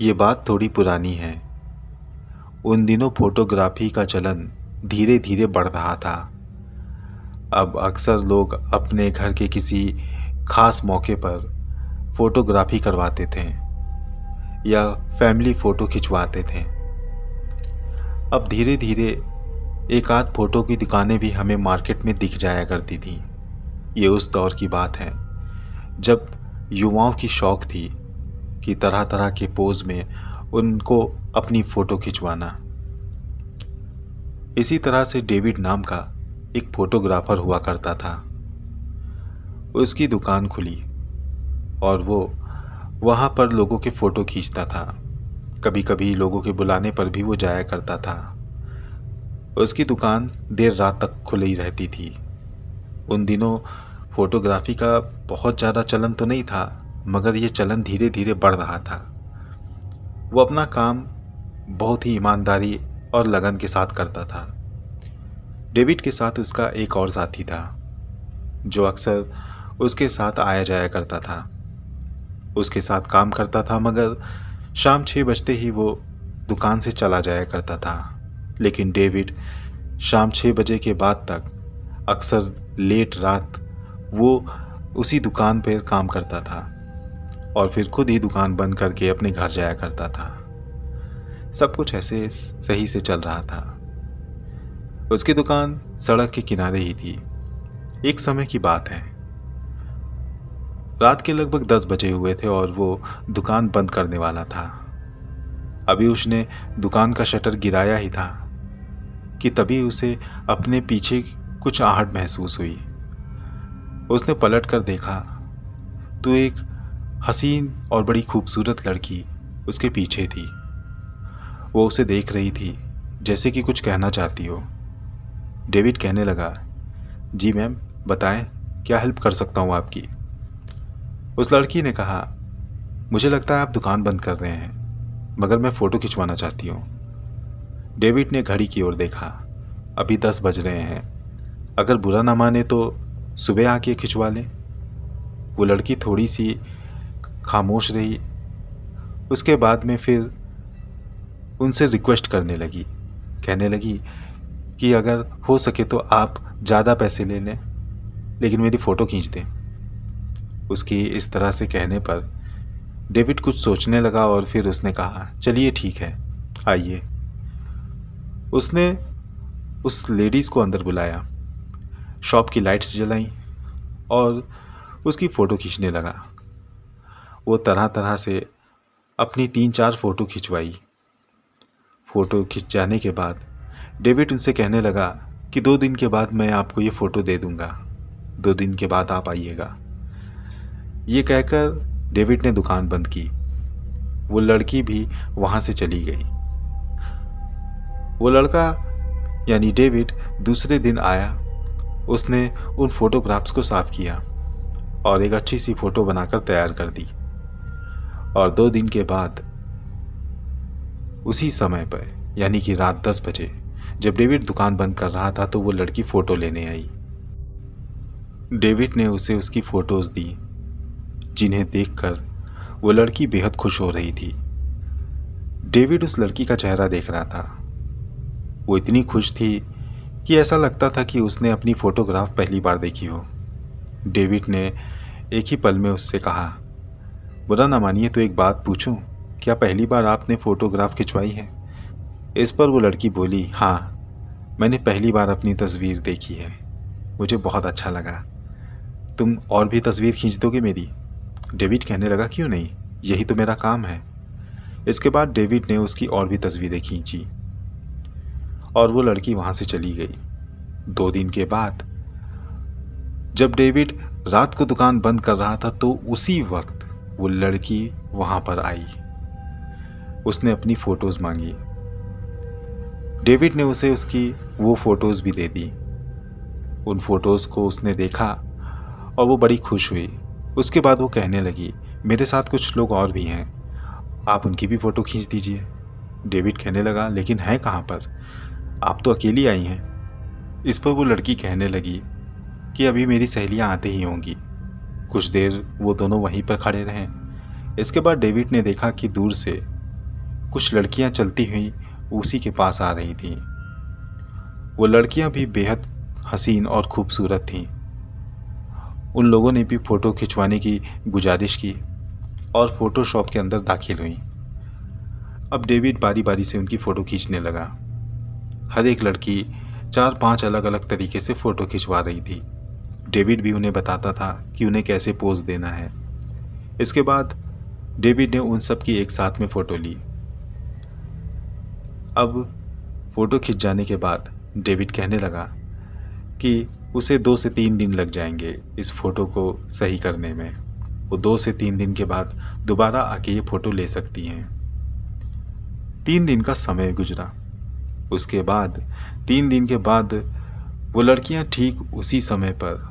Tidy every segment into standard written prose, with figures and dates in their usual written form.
ये बात थोड़ी पुरानी है। उन दिनों फोटोग्राफी का चलन धीरे धीरे बढ़ रहा था। अब अक्सर लोग अपने घर के किसी खास मौके पर फोटोग्राफी करवाते थे या फैमिली फ़ोटो खिंचवाते थे। अब धीरे धीरे एक आध फ़ोटो की दुकानें भी हमें मार्केट में दिख जाया करती थी। ये उस दौर की बात है जब युवाओं की शौक थी कि तरह तरह के पोज में उनको अपनी फ़ोटो खिंचवाना। इसी तरह से डेविड नाम का एक फ़ोटोग्राफ़र हुआ करता था। उसकी दुकान खुली और वो वहाँ पर लोगों के फ़ोटो खींचता था। कभी कभी लोगों के बुलाने पर भी वो जाया करता था। उसकी दुकान देर रात तक खुली रहती थी। उन दिनों फोटोग्राफी का बहुत ज़्यादा चलन तो नहीं था, मगर ये चलन धीरे धीरे बढ़ रहा था। वो अपना काम बहुत ही ईमानदारी और लगन के साथ करता था। डेविड के साथ उसका एक और साथी था जो अक्सर उसके साथ आया जाया करता था। उसके साथ काम करता था, मगर शाम 6 बजते ही वो दुकान से चला जाया करता था। लेकिन डेविड शाम 6 बजे के बाद तक अक्सर लेट रात वो उसी दुकान पर काम करता था और फिर खुद ही दुकान बंद करके अपने घर जाया करता था। सब कुछ ऐसे सही से चल रहा था। उसकी दुकान सड़क के किनारे ही थी। एक समय की बात है, रात के लगभग 10 बजे हुए थे और वो दुकान बंद करने वाला था। अभी उसने दुकान का शटर गिराया ही था कि तभी उसे अपने पीछे कुछ आहट महसूस हुई। उसने पलट कर देखा तो एक हसीन और बड़ी खूबसूरत लड़की उसके पीछे थी। वो उसे देख रही थी जैसे कि कुछ कहना चाहती हो। डेविड कहने लगा, जी मैम, बताएं, क्या हेल्प कर सकता हूँ आपकी। उस लड़की ने कहा, मुझे लगता है आप दुकान बंद कर रहे हैं, मगर मैं फ़ोटो खिंचवाना चाहती हूँ। डेविड ने घड़ी की ओर देखा। अभी 10 बज रहे हैं। अगर बुरा ना माने तो सुबह आके खिंचवा लें। वो लड़की थोड़ी सी खामोश रही। उसके बाद में फिर उनसे रिक्वेस्ट करने लगी, कहने लगी कि अगर हो सके तो आप ज़्यादा पैसे ले लें, लेकिन मेरी फ़ोटो खींच दें। उसकी इस तरह से कहने पर डेविड कुछ सोचने लगा और फिर उसने कहा, चलिए ठीक है, आइए। उसने उस लेडीज़ को अंदर बुलाया, शॉप की लाइट्स जलाई और उसकी फ़ोटो खींचने लगा। वो तरह तरह से अपनी 3-4 फ़ोटो खिंचवाई। फ़ोटो खिंच जाने के बाद डेविड उनसे कहने लगा कि 2 दिन के बाद मैं आपको ये फ़ोटो दे दूँगा, 2 दिन के बाद आप आइएगा। ये कहकर डेविड ने दुकान बंद की। वो लड़की भी वहाँ से चली गई। वो लड़का यानी डेविड दूसरे दिन आया। उसने उन फोटोग्राफ्स को साफ़ किया और एक अच्छी सी फ़ोटो बनाकर तैयार कर दी। और 2 दिन के बाद उसी समय पर यानी कि रात 10 बजे जब डेविड दुकान बंद कर रहा था तो वो लड़की फ़ोटो लेने आई। डेविड ने उसे उसकी फ़ोटोज़ दी, जिन्हें देखकर वो लड़की बेहद खुश हो रही थी। डेविड उस लड़की का चेहरा देख रहा था। वो इतनी खुश थी कि ऐसा लगता था कि उसने अपनी फ़ोटोग्राफ पहली बार देखी हो। डेविड ने एक ही पल में उससे कहा, बुरा ना मानिए तो एक बात पूछूं, क्या पहली बार आपने फ़ोटोग्राफ खिंचवाई है? इस पर वो लड़की बोली, हाँ, मैंने पहली बार अपनी तस्वीर देखी है, मुझे बहुत अच्छा लगा। तुम और भी तस्वीर खींच दोगे मेरी? डेविड कहने लगा, क्यों नहीं, यही तो मेरा काम है। इसके बाद डेविड ने उसकी और भी तस्वीरें खींची और वो लड़की वहाँ से चली गई। 2 दिन के बाद जब डेविड रात को दुकान बंद कर रहा था तो उसी वक्त वो लड़की वहाँ पर आई। उसने अपनी फ़ोटोज़ मांगी। डेविड ने उसे उसकी वो फ़ोटोज़ भी दे दी। उन फ़ोटोज़ को उसने देखा और वो बड़ी खुश हुई। उसके बाद वो कहने लगी, मेरे साथ कुछ लोग और भी हैं, आप उनकी भी फ़ोटो खींच दीजिए। डेविड कहने लगा, लेकिन हैं कहाँ पर? आप तो अकेली आई हैं। इस पर वो लड़की कहने लगी कि अभी मेरी सहेलियाँ आते ही होंगी। कुछ देर वो दोनों वहीं पर खड़े रहें। इसके बाद डेविड ने देखा कि दूर से कुछ लड़कियां चलती हुई उसी के पास आ रही थीं। वो लड़कियां भी बेहद हसीन और खूबसूरत थीं। उन लोगों ने भी फ़ोटो खिंचवाने की गुजारिश की और फ़ोटो शॉप के अंदर दाखिल हुई। अब डेविड बारी बारी से उनकी फ़ोटो खींचने लगा। हर एक लड़की 4-5 अलग अलग तरीके से फ़ोटो खिंचवा रही थी। डेविड भी उन्हें बताता था कि उन्हें कैसे पोज देना है। इसके बाद डेविड ने उन सब की एक साथ में फ़ोटो ली। अब फ़ोटो खिंच जाने के बाद डेविड कहने लगा कि उसे 2 से 3 दिन लग जाएंगे इस फ़ोटो को सही करने में। वो 2 से 3 दिन के बाद दोबारा आके ये फ़ोटो ले सकती हैं। 3 दिन का समय गुजरा। उसके बाद 3 दिन के बाद वो लड़कियां ठीक उसी समय पर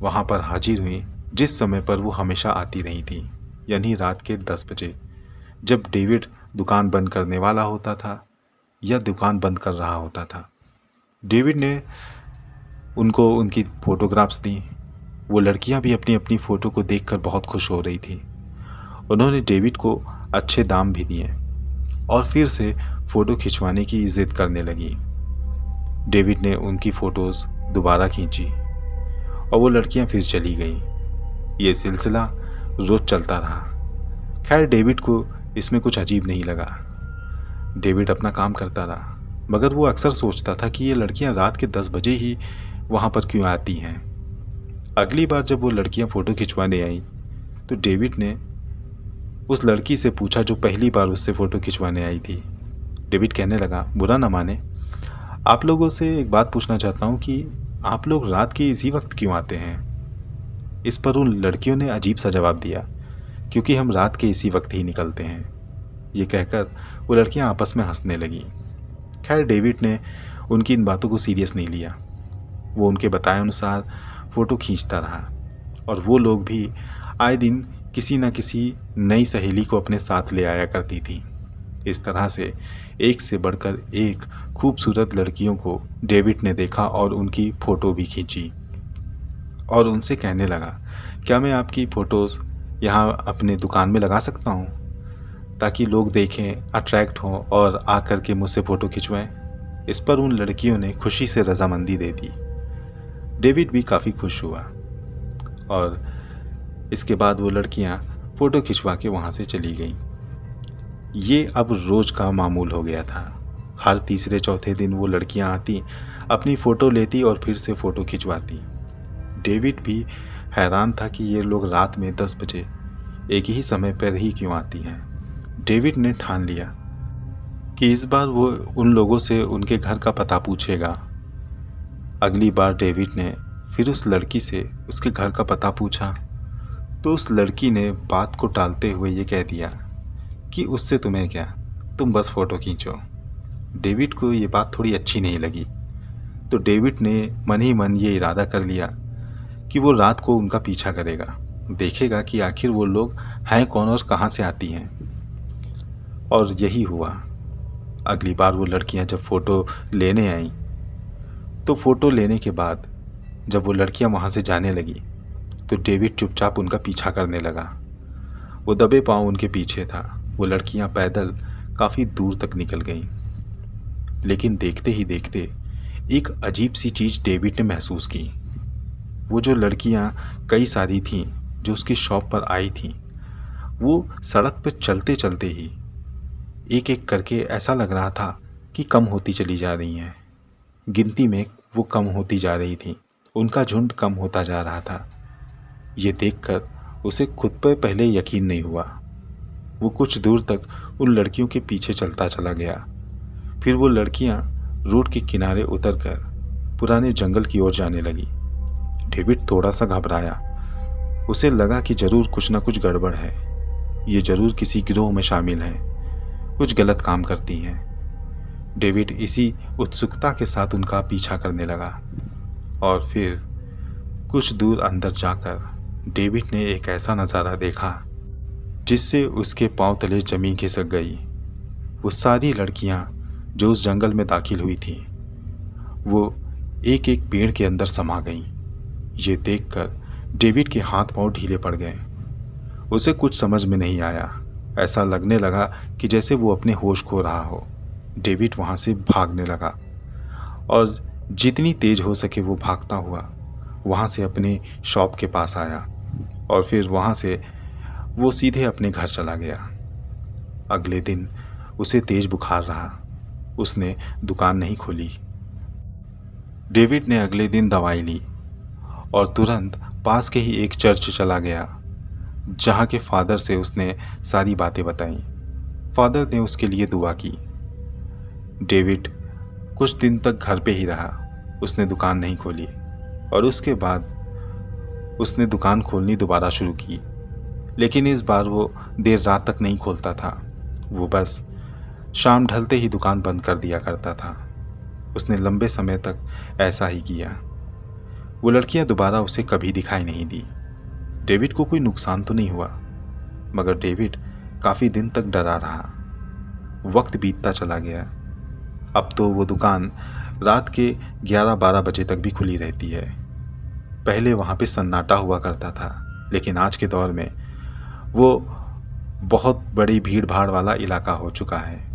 वहाँ पर हाजिर हुई जिस समय पर वो हमेशा आती रही थी, यानी रात के 10 बजे, जब डेविड दुकान बंद करने वाला होता था या दुकान बंद कर रहा होता था। डेविड ने उनको उनकी फ़ोटोग्राफ्स दी। वो लड़कियां भी अपनी अपनी फ़ोटो को देखकर बहुत खुश हो रही थी। उन्होंने डेविड को अच्छे दाम भी दिए और फिर से फ़ोटो खिंचवाने की जिद करने लगी। डेविड ने उनकी फ़ोटोज़ दोबारा खींची और वो लड़कियां फिर चली गईं। ये सिलसिला रोज़ चलता रहा। खैर डेविड को इसमें कुछ अजीब नहीं लगा। डेविड अपना काम करता रहा, मगर वो अक्सर सोचता था कि ये लड़कियां रात के 10 बजे ही वहाँ पर क्यों आती हैं। अगली बार जब वो लड़कियां फ़ोटो खिंचवाने आईं तो डेविड ने उस लड़की से पूछा जो पहली बार उससे फ़ोटो खिंचवाने आई थी। डेविड कहने लगा, बुरा ना माने, आप लोगों से एक बात पूछना चाहता हूँ कि आप लोग रात के इसी वक्त क्यों आते हैं। इस पर उन लड़कियों ने अजीब सा जवाब दिया, क्योंकि हम रात के इसी वक्त ही निकलते हैं। ये कहकर वो लड़कियां आपस में हंसने लगीं। खैर डेविड ने उनकी इन बातों को सीरियस नहीं लिया। वो उनके बताए अनुसार फ़ोटो खींचता रहा और वो लोग भी आए दिन किसी न किसी नई सहेली को अपने साथ ले आया करती थी। इस तरह से एक से बढ़कर एक खूबसूरत लड़कियों को डेविड ने देखा और उनकी फ़ोटो भी खींची और उनसे कहने लगा, क्या मैं आपकी फ़ोटोज़ यहाँ अपने दुकान में लगा सकता हूँ, ताकि लोग देखें, अट्रैक्ट हों और आकर के मुझसे फ़ोटो खिंचवाएं। इस पर उन लड़कियों ने खुशी से रजामंदी दे दी। डेविड भी काफ़ी खुश हुआ और इसके बाद वो लड़कियां फ़ोटो खिंचवा के वहाँ से चली गईं। ये अब रोज़ का मामूल हो गया था। हर तीसरे चौथे दिन वो लड़कियां आती, अपनी फ़ोटो लेती और फिर से फ़ोटो खिंचवाती। डेविड भी हैरान था कि ये लोग रात में 10 बजे एक ही समय पर ही क्यों आती हैं। डेविड ने ठान लिया कि इस बार वो उन लोगों से उनके घर का पता पूछेगा। अगली बार डेविड ने फिर उस लड़की से उसके घर का पता पूछा तो उस लड़की ने बात को टालते हुए ये कह दिया कि उससे तुम्हें क्या, तुम बस फ़ोटो खींचो। डेविड को ये बात थोड़ी अच्छी नहीं लगी, तो डेविड ने मन ही मन ये इरादा कर लिया कि वो रात को उनका पीछा करेगा, देखेगा कि आखिर वो लोग हैं कौन और कहाँ से आती हैं। और यही हुआ। अगली बार वो लड़कियां जब फ़ोटो लेने आईं तो फ़ोटो लेने के बाद जब वो लड़कियां वहाँ से जाने लगी तो डेविड चुपचाप उनका पीछा करने लगा। वो दबे पांव उनके पीछे था। वो लड़कियां पैदल काफ़ी दूर तक निकल गईं। लेकिन देखते ही देखते एक अजीब सी चीज़ डेविड ने महसूस की। वो जो लड़कियां कई सारी थीं जो उसकी शॉप पर आई थीं, वो सड़क पर चलते चलते ही एक एक करके ऐसा लग रहा था कि कम होती चली जा रही हैं। गिनती में वो कम होती जा रही थी, उनका झुंड कम होता जा रहा था। ये देखकर उसे खुद पर पहले यकीन नहीं हुआ। वो कुछ दूर तक उन लड़कियों के पीछे चलता चला गया। फिर वो लड़कियां रोड के किनारे उतरकर पुराने जंगल की ओर जाने लगी। डेविड थोड़ा सा घबराया। उसे लगा कि जरूर कुछ ना कुछ गड़बड़ है। ये जरूर किसी गिरोह में शामिल हैं, कुछ गलत काम करती हैं। डेविड इसी उत्सुकता के साथ उनका पीछा करने लगा और फिर कुछ दूर अंदर जाकर डेविड ने एक ऐसा नज़ारा देखा जिससे उसके पांव तले ज़मीन खिसक गई। वो सारी लड़कियां जो उस जंगल में दाखिल हुई थीं, वो एक एक पेड़ के अंदर समा गईं। ये देखकर डेविड के हाथ पांव ढीले पड़ गए। उसे कुछ समझ में नहीं आया। ऐसा लगने लगा कि जैसे वो अपने होश खो रहा हो। डेविड वहाँ से भागने लगा और जितनी तेज हो सके वो भागता हुआ वहाँ से अपने शॉप के पास आया और फिर वहाँ से वो सीधे अपने घर चला गया। अगले दिन उसे तेज बुखार रहा। उसने दुकान नहीं खोली। डेविड ने अगले दिन दवाई ली और तुरंत पास के ही एक चर्च चला गया, जहाँ के फादर से उसने सारी बातें बताई। फादर ने उसके लिए दुआ की। डेविड कुछ दिन तक घर पे ही रहा। उसने दुकान नहीं खोली और उसके बाद उसने दुकान खोलनी दोबारा शुरू की, लेकिन इस बार वो देर रात तक नहीं खोलता था। वो बस शाम ढलते ही दुकान बंद कर दिया करता था। उसने लंबे समय तक ऐसा ही किया। वो लड़कियां दोबारा उसे कभी दिखाई नहीं दी। डेविड को कोई नुकसान तो नहीं हुआ, मगर डेविड काफ़ी दिन तक डरा रहा। वक्त बीतता चला गया। अब तो वो दुकान रात के 11-12 बजे तक भी खुली रहती है। पहले वहाँ पे सन्नाटा हुआ करता था, लेकिन आज के दौर में वो बहुत बड़ी भीड़ भाड़ वाला इलाका हो चुका है,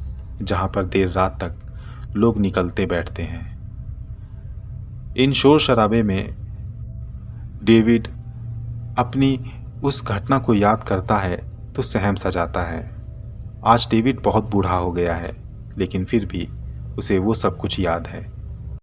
जहाँ पर देर रात तक लोग निकलते बैठते हैं। इन शोर शराबे में डेविड अपनी उस घटना को याद करता है तो सहम सा जाता है। आज डेविड बहुत बूढ़ा हो गया है, लेकिन फिर भी उसे वो सब कुछ याद है।